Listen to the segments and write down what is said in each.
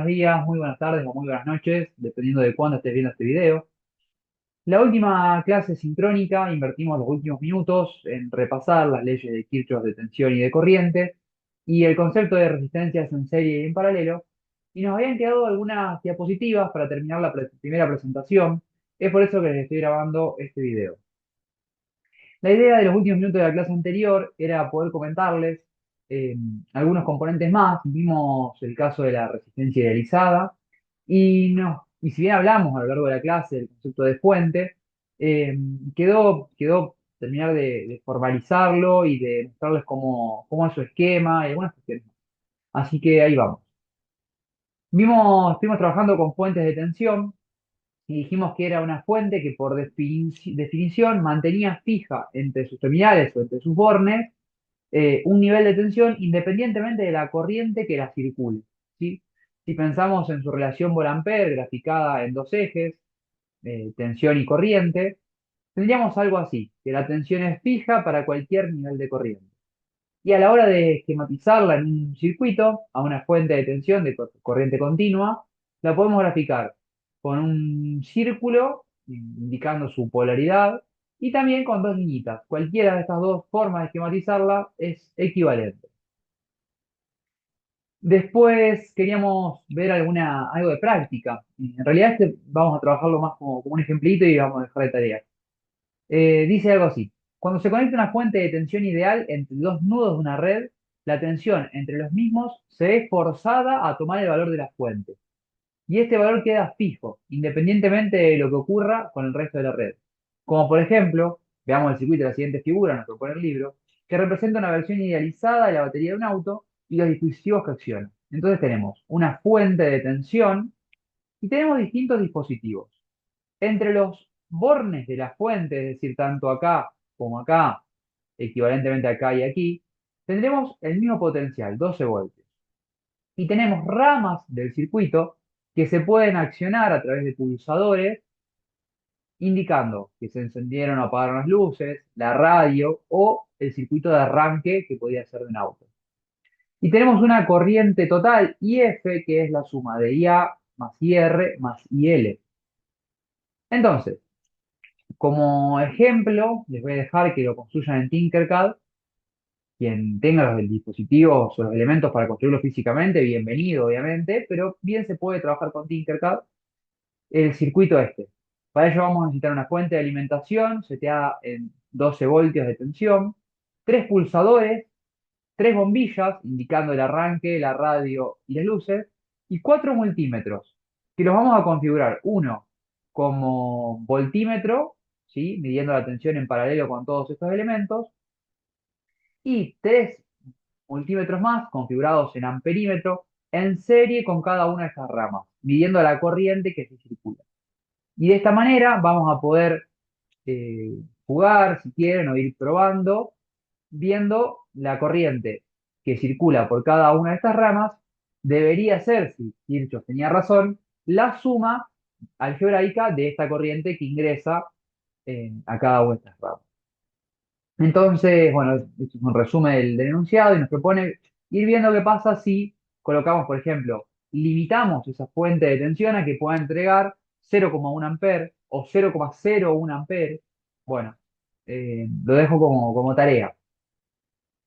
buenos días, muy buenas tardes o muy buenas noches, dependiendo de cuándo estés viendo este video. La última clase sincrónica invertimos los últimos minutos en repasar las leyes de Kirchhoff de tensión y de corriente y el concepto de resistencias en serie y en paralelo, y nos habían quedado algunas diapositivas para terminar la primera presentación. Es por eso que les estoy grabando este video. La idea de los últimos minutos de la clase anterior era poder comentarles eh, algunos componentes más. Vimos el caso de la resistencia idealizada y si bien hablamos a lo largo de la clase del concepto de fuente, eh, quedó terminar de formalizarlo y de mostrarles cómo es su esquema y algunas cuestiones más. Así que ahí vamos. Estuvimos trabajando con fuentes de tensión y dijimos que era una fuente que por definición mantenía fija entre sus terminales o entre sus bornes un nivel de tensión independientemente de la corriente que la circule, ¿sí? Si pensamos en su relación Volt-Ampere graficada en dos ejes, tensión y corriente, tendríamos algo así, que la tensión es fija para cualquier nivel de corriente. Y a la hora de esquematizarla en un circuito, a una fuente de tensión de corriente continua, la podemos graficar con un círculo indicando su polaridad y también con dos liñitas. Cualquiera de estas dos formas de esquematizarla es equivalente. Después queríamos ver algo de práctica. En realidad vamos a trabajarlo más como un ejemplito y vamos a dejar de tarea. Dice algo así. Cuando se conecta una fuente de tensión ideal entre dos nudos de una red, la tensión entre los mismos se ve forzada a tomar el valor de la fuente. Y este valor queda fijo, independientemente de lo que ocurra con el resto de la red. Como por ejemplo, veamos el circuito de la siguiente figura, nos propone el libro, que representa una versión idealizada de la batería de un auto y los dispositivos que accionan. Entonces tenemos una fuente de tensión y tenemos distintos dispositivos. Entre los bornes de la fuente, es decir, tanto acá como acá, equivalentemente acá y aquí, tendremos el mismo potencial, 12 voltios. Y tenemos ramas del circuito que se pueden accionar a través de pulsadores, indicando que se encendieron o apagaron las luces, la radio o el circuito de arranque que podría ser de un auto. Y tenemos una corriente total IF, que es la suma de IA más IR más IL. Entonces, como ejemplo, les voy a dejar que lo construyan en Tinkercad. Quien tenga los dispositivos o los elementos para construirlo físicamente, bienvenido, obviamente, pero bien se puede trabajar con Tinkercad el circuito este. Para ello vamos a necesitar una fuente de alimentación seteada en 12 voltios de tensión, tres pulsadores, tres bombillas indicando el arranque, la radio y las luces, y cuatro multímetros, que los vamos a configurar. Uno como voltímetro, ¿sí? Midiendo la tensión en paralelo con todos estos elementos, y tres multímetros más configurados en amperímetro en serie con cada una de estas ramas, midiendo la corriente que se circula. Y de esta manera vamos a poder jugar, si quieren, o ir probando, viendo la corriente que circula por cada una de estas ramas, debería ser, si Kirchhoff tenía razón, la suma algebraica de esta corriente que ingresa a cada una de estas ramas. Entonces, bueno, esto es un resumen del enunciado y nos propone ir viendo qué pasa si colocamos, por ejemplo, limitamos esa fuente de tensión a que pueda entregar 0,1 amper o 0,01 amper. Bueno, lo dejo como tarea.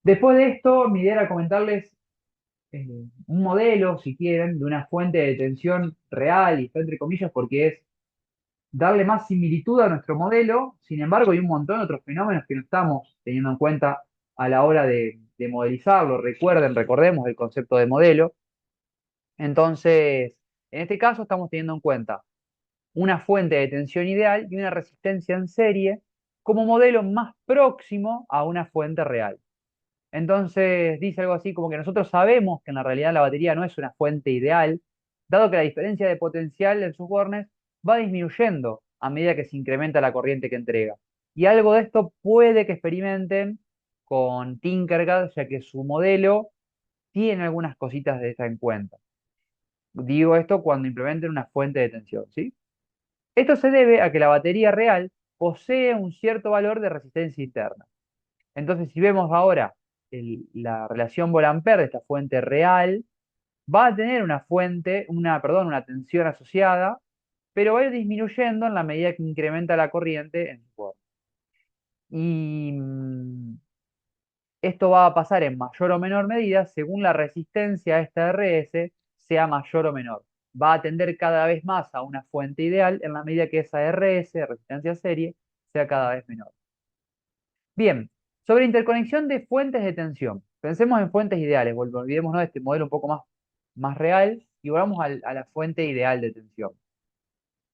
Después de esto, mi idea era comentarles eh, un modelo, si quieren, de una fuente de tensión real, y está entre comillas porque es darle más similitud a nuestro modelo. Sin embargo, hay un montón de otros fenómenos que no estamos teniendo en cuenta a la hora de modelizarlo. Recordemos el concepto de modelo. Entonces, en este caso estamos teniendo en cuenta una fuente de tensión ideal y una resistencia en serie como modelo más próximo a una fuente real. Entonces dice algo así como que nosotros sabemos que en la realidad la batería no es una fuente ideal, dado que la diferencia de potencial en sus bornes va disminuyendo a medida que se incrementa la corriente que entrega. Y algo de esto puede que experimenten con Tinkercad, ya que su modelo tiene algunas cositas de esta en cuenta. Digo esto cuando implementen una fuente de tensión, ¿sí? Esto se debe a que la batería real posee un cierto valor de resistencia interna. Entonces, si vemos ahora la relación Volt-Ampere de esta fuente real, va a tener una fuente, perdón, una tensión asociada, pero va a ir disminuyendo en la medida que incrementa la corriente en su forma. Y esto va a pasar en mayor o menor medida según la resistencia a esta RS sea mayor o menor. Va a tender cada vez más a una fuente ideal en la medida que esa RS, resistencia serie, sea cada vez menor. Bien, sobre interconexión de fuentes de tensión. Pensemos en fuentes ideales, olvidémonos de este modelo un poco más real y volvamos a la fuente ideal de tensión.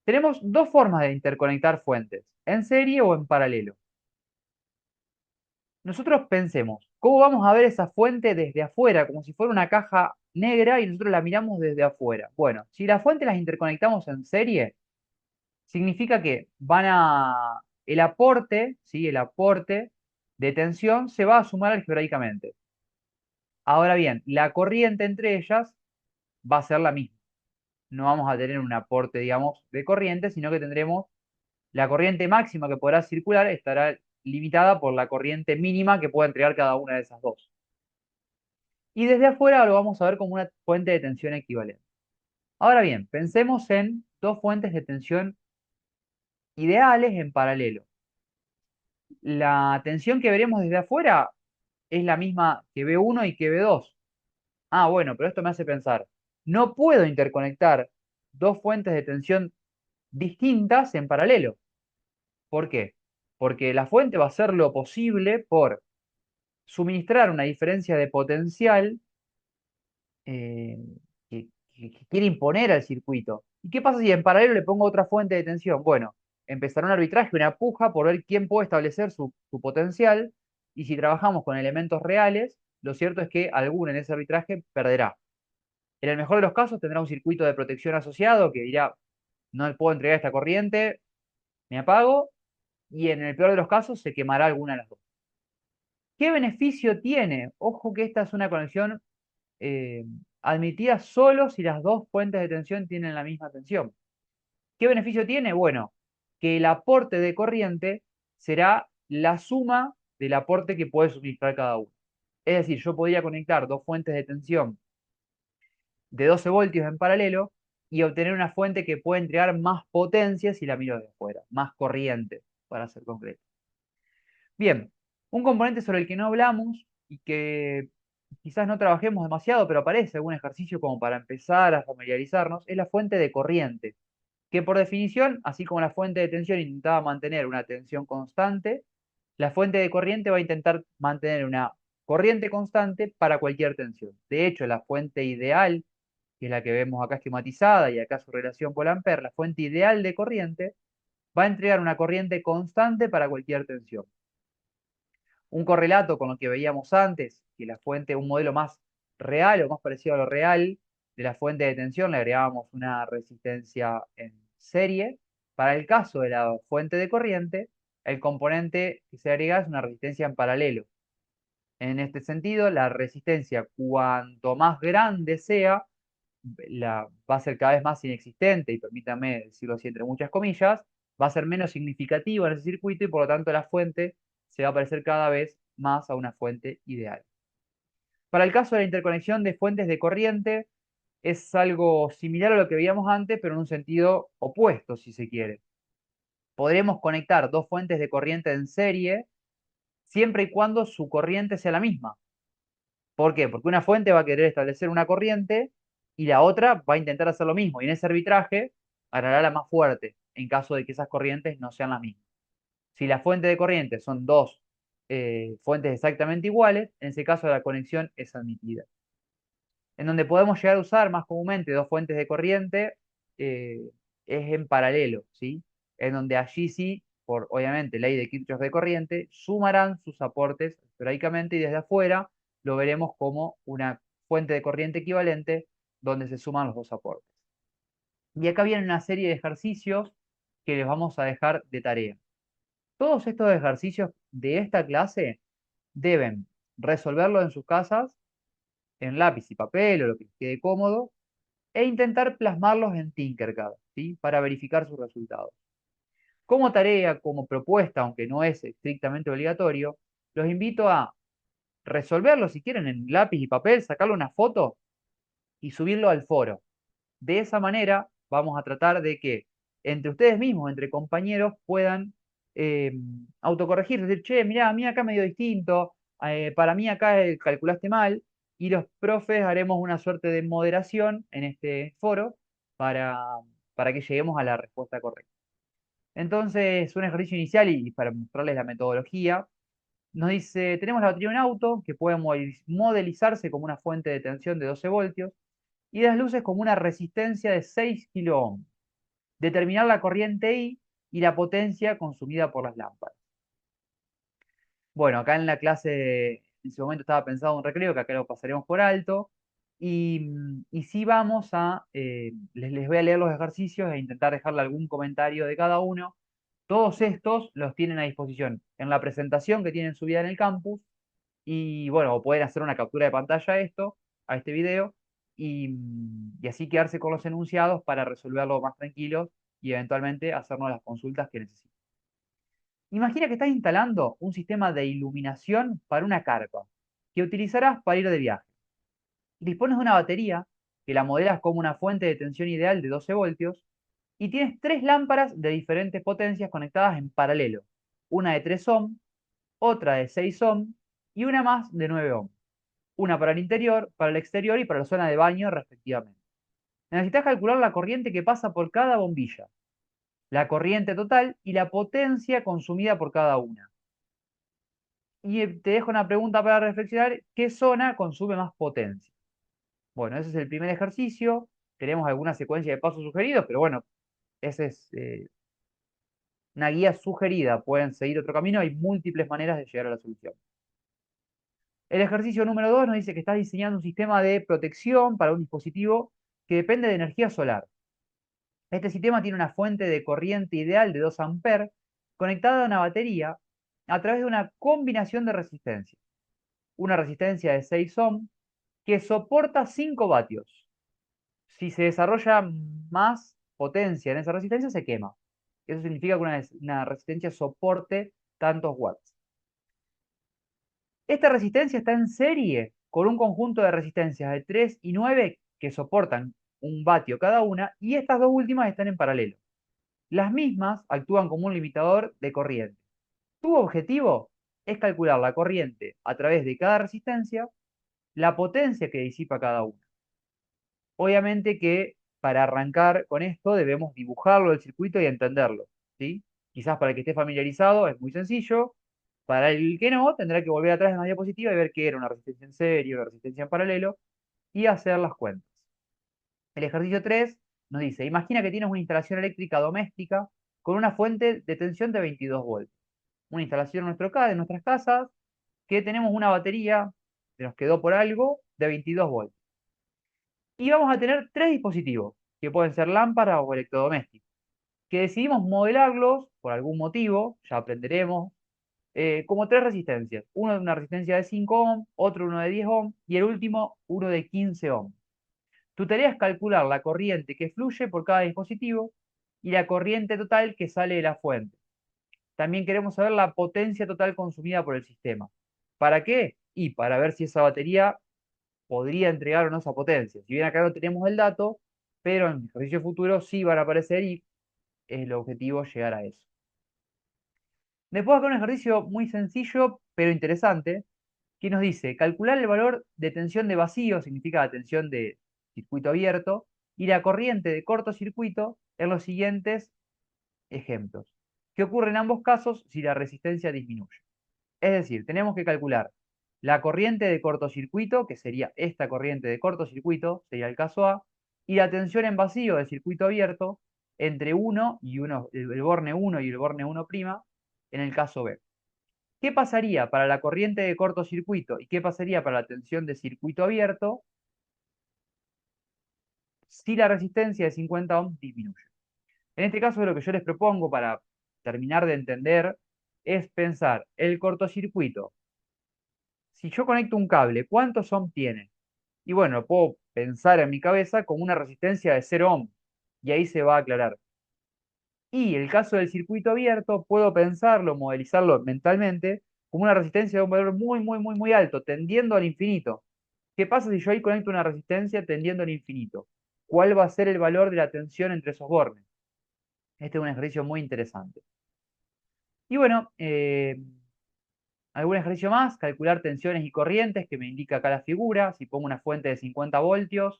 Tenemos dos formas de interconectar fuentes, en serie o en paralelo. Nosotros pensemos, ¿cómo vamos a ver esa fuente desde afuera? Como si fuera una caja negra y nosotros la miramos desde afuera. Bueno, si las fuentes las interconectamos en serie, significa que el aporte, ¿sí? El aporte de tensión se va a sumar algebraicamente. Ahora bien, la corriente entre ellas va a ser la misma. No vamos a tener un aporte, digamos, de corriente, sino que tendremos la corriente máxima que podrá circular estará limitada por la corriente mínima que pueda entregar cada una de esas dos. Y desde afuera lo vamos a ver como una fuente de tensión equivalente. Ahora bien, pensemos en dos fuentes de tensión ideales en paralelo. La tensión que veremos desde afuera es la misma que V1 y que V2. Ah, bueno, pero esto me hace pensar, no puedo interconectar dos fuentes de tensión distintas en paralelo. ¿Por qué? Porque la fuente va a hacer lo posible por suministrar una diferencia de potencial eh, que quiere imponer al circuito. ¿Y qué pasa si en paralelo le pongo otra fuente de tensión? Bueno, empezará un arbitraje, una puja por ver quién puede establecer su potencial, y si trabajamos con elementos reales, lo cierto es que alguno en ese arbitraje perderá. En el mejor de los casos tendrá un circuito de protección asociado que dirá, no puedo entregar esta corriente, me apago, y en el peor de los casos se quemará alguna de las dos. ¿Qué beneficio tiene? Ojo que esta es una conexión eh, admitida solo si las dos fuentes de tensión tienen la misma tensión. ¿Qué beneficio tiene? Bueno, que el aporte de corriente será la suma del aporte que puede suministrar cada uno. Es decir, yo podría conectar dos fuentes de tensión de 12 voltios en paralelo y obtener una fuente que puede entregar más potencia si la miro de afuera, más corriente, para ser concreto. Bien, un componente sobre el que no hablamos y que quizás no trabajemos demasiado, pero aparece algún ejercicio como para empezar a familiarizarnos, es la fuente de corriente, que por definición, así como la fuente de tensión intentaba mantener una tensión constante, la fuente de corriente va a intentar mantener una corriente constante para cualquier tensión. De hecho, la fuente ideal, que es la que vemos acá esquematizada y acá su relación con ampere, la fuente ideal de corriente va a entregar una corriente constante para cualquier tensión. Un correlato con lo que veíamos antes, que la fuente, un modelo más real o más parecido a lo real de la fuente de tensión, le agregábamos una resistencia en serie. Para el caso de la fuente de corriente, el componente que se agrega es una resistencia en paralelo. En este sentido, la resistencia, cuanto más grande sea, va a ser cada vez más inexistente, y permítame decirlo así entre muchas comillas, va a ser menos significativa en ese circuito y por lo tanto la fuente se va a parecer cada vez más a una fuente ideal. Para el caso de la interconexión de fuentes de corriente, es algo similar a lo que veíamos antes, pero en un sentido opuesto, si se quiere. Podremos conectar dos fuentes de corriente en serie siempre y cuando su corriente sea la misma. ¿Por qué? Porque una fuente va a querer establecer una corriente y la otra va a intentar hacer lo mismo. Y en ese arbitraje hará la más fuerte en caso de que esas corrientes no sean las mismas. Si la fuente de corriente son dos fuentes exactamente iguales, en ese caso la conexión es admitida. En donde podemos llegar a usar más comúnmente dos fuentes de corriente eh, es en paralelo, ¿sí? En donde allí sí, por obviamente ley de Kirchhoff de corriente, sumarán sus aportes esporádicamente y desde afuera lo veremos como una fuente de corriente equivalente donde se suman los dos aportes. Y acá viene una serie de ejercicios que les vamos a dejar de tarea. Todos estos ejercicios de esta clase deben resolverlo en sus casas en lápiz y papel o lo que les quede cómodo e intentar plasmarlos en Tinkercad, ¿sí? Para verificar sus resultados. Como tarea, como propuesta, aunque no es estrictamente obligatorio, los invito a resolverlo si quieren en lápiz y papel, sacarle una foto y subirlo al foro. De esa manera vamos a tratar de que entre ustedes mismos, entre compañeros, puedan eh, autocorregir, decir, che, mirá, a mí acá me dio distinto, para mí acá calculaste mal, y los profes haremos una suerte de moderación en este foro para, para que lleguemos a la respuesta correcta. Entonces, un ejercicio inicial y para mostrarles la metodología, nos dice, tenemos la batería de un auto que puede modelizarse como una fuente de tensión de 12 voltios y las luces como una resistencia de 6 kilo ohm. Determinar la corriente I y la potencia consumida por las lámparas. Bueno, acá en la clase, en ese momento estaba pensado un recreo, que acá lo pasaremos por alto. Y sí vamos a, les voy a leer los ejercicios e intentar dejarle algún comentario de cada uno. Todos estos los tienen a disposición en la presentación que tienen subida en el campus. Y bueno, o pueden hacer una captura de pantalla a este video, y así quedarse con los enunciados para resolverlo más tranquilos y eventualmente hacernos las consultas que necesiten. Imagina que estás instalando un sistema de iluminación para una carpa que utilizarás para ir de viaje. Dispones de una batería que la modelas como una fuente de tensión ideal de 12 voltios y tienes tres lámparas de diferentes potencias conectadas en paralelo. Una de 3 ohm, otra de 6 ohm y una más de 9 ohm. Una para el interior, para el exterior y para la zona de baño respectivamente. Necesitas calcular la corriente que pasa por cada bombilla, la corriente total y la potencia consumida por cada una. Y te dejo una pregunta para reflexionar: ¿qué zona consume más potencia? Bueno, ese es el primer ejercicio. Tenemos alguna secuencia de pasos sugeridos, pero bueno, esa es una guía sugerida. Pueden seguir otro camino, hay múltiples maneras de llegar a la solución. El ejercicio número 2 nos dice que estás diseñando un sistema de protección para un dispositivo que depende de energía solar. Este sistema tiene una fuente de corriente ideal de 2 amperes conectada a una batería a través de una combinación de resistencias. Una resistencia de 6 ohm que soporta 5 vatios. Si se desarrolla más potencia en esa resistencia, se quema. Eso significa que una resistencia soporte tantos watts. Esta resistencia está en serie con un conjunto de resistencias de 3 y 9 que soportan 1 vatio cada una, y estas dos últimas están en paralelo. Las mismas actúan como un limitador de corriente. Tu objetivo es calcular la corriente a través de cada resistencia, la potencia que disipa cada una. Obviamente que para arrancar con esto debemos dibujarlo el circuito y entenderlo, ¿sí? Quizás para el que esté familiarizado es muy sencillo. Para el que no, tendrá que volver atrás en la diapositiva y ver qué era una resistencia en serie, una resistencia en paralelo, y hacer las cuentas. El ejercicio 3 nos dice, imagina que tienes una instalación eléctrica doméstica con una fuente de tensión de 22 voltios. Una instalación en nuestras casas, que tenemos una batería que nos quedó por algo de 22 voltios. Y vamos a tener tres dispositivos, que pueden ser lámparas o electrodomésticos, que decidimos modelarlos por algún motivo, ya aprenderemos, como tres resistencias. Uno de una resistencia de 5 ohm, otro uno de 10 ohm y el último uno de 15 ohm. Tu tarea es calcular la corriente que fluye por cada dispositivo y la corriente total que sale de la fuente. También queremos saber la potencia total consumida por el sistema. ¿Para qué? Y para ver si esa batería podría entregar o no esa potencia. Si bien acá no tenemos el dato, pero en ejercicio futuro sí van a aparecer y es el objetivo llegar a eso. Después acá un ejercicio muy sencillo pero interesante que nos dice calcular el valor de tensión de vacío, significa la tensión de circuito abierto, y la corriente de cortocircuito en los siguientes ejemplos. ¿Qué ocurre en ambos casos si la resistencia disminuye? Es decir, tenemos que calcular la corriente de cortocircuito, que sería esta corriente de cortocircuito, sería el caso A, y la tensión en vacío del circuito abierto entre 1 y 1, el borne 1 y el borne 1' en el caso B. ¿Qué pasaría para la corriente de cortocircuito y qué pasaría para la tensión de circuito abierto si la resistencia de 50 ohms disminuye? En este caso, lo que yo les propongo para terminar de entender es pensar el cortocircuito. Si yo conecto un cable, ¿cuántos ohms tiene? Y bueno, puedo pensar en mi cabeza como una resistencia de 0 ohms, y ahí se va a aclarar. Y el caso del circuito abierto, puedo pensarlo, modelizarlo mentalmente, como una resistencia de un valor muy, muy, muy, muy alto, tendiendo al infinito. ¿Qué pasa si yo ahí conecto una resistencia tendiendo al infinito? ¿Cuál va a ser el valor de la tensión entre esos bornes? Este es un ejercicio muy interesante. Y bueno, algún ejercicio más, calcular tensiones y corrientes que me indica acá la figura. Si pongo una fuente de 50 voltios,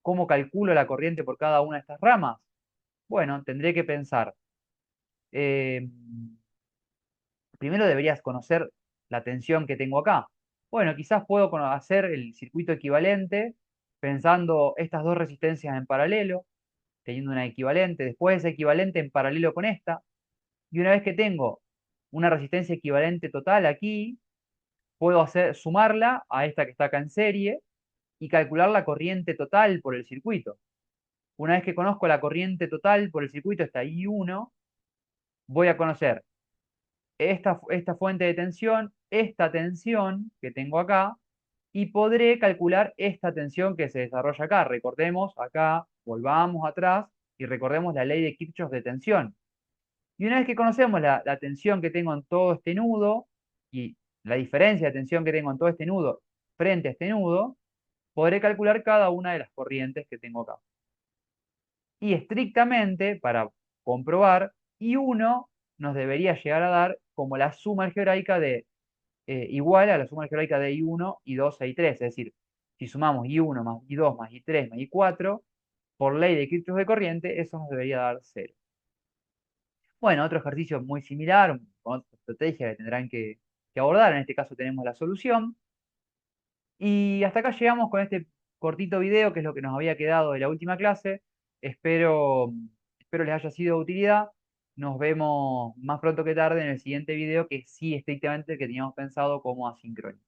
¿cómo calculo la corriente por cada una de estas ramas? Bueno, tendré que pensar. eh, Primero deberías conocer la tensión que tengo acá. Bueno, quizás puedo hacer el circuito equivalente pensando estas dos resistencias en paralelo, teniendo una equivalente, después esa equivalente en paralelo con esta, y una vez que tengo una resistencia equivalente total aquí, puedo sumarla a esta que está acá en serie y calcular la corriente total por el circuito. Una vez que conozco la corriente total por el circuito, esta I1, voy a conocer esta fuente de tensión, esta tensión que tengo acá, y podré calcular esta tensión que se desarrolla acá. Recordemos acá, volvamos atrás y recordemos la ley de Kirchhoff de tensión. Y una vez que conocemos la tensión que tengo en todo este nudo y la diferencia de tensión que tengo en todo este nudo frente a este nudo, podré calcular cada una de las corrientes que tengo acá. Y estrictamente, para comprobar, I1 nos debería llegar a dar como la suma algebraica de igual a la suma algebraica de I1, I2 e I3. Es decir, si sumamos I1 más I2 más I3 más I4, por ley de Kirchhoff de corriente, eso nos debería dar 0. Bueno, otro ejercicio muy similar, con otra estrategia que tendrán que abordar. En este caso tenemos la solución. Y hasta acá llegamos con este cortito video, que es lo que nos había quedado de la última clase. Espero les haya sido de utilidad. Nos vemos más pronto que tarde en el siguiente video, que sí estrictamente el que teníamos pensado como asincrónico.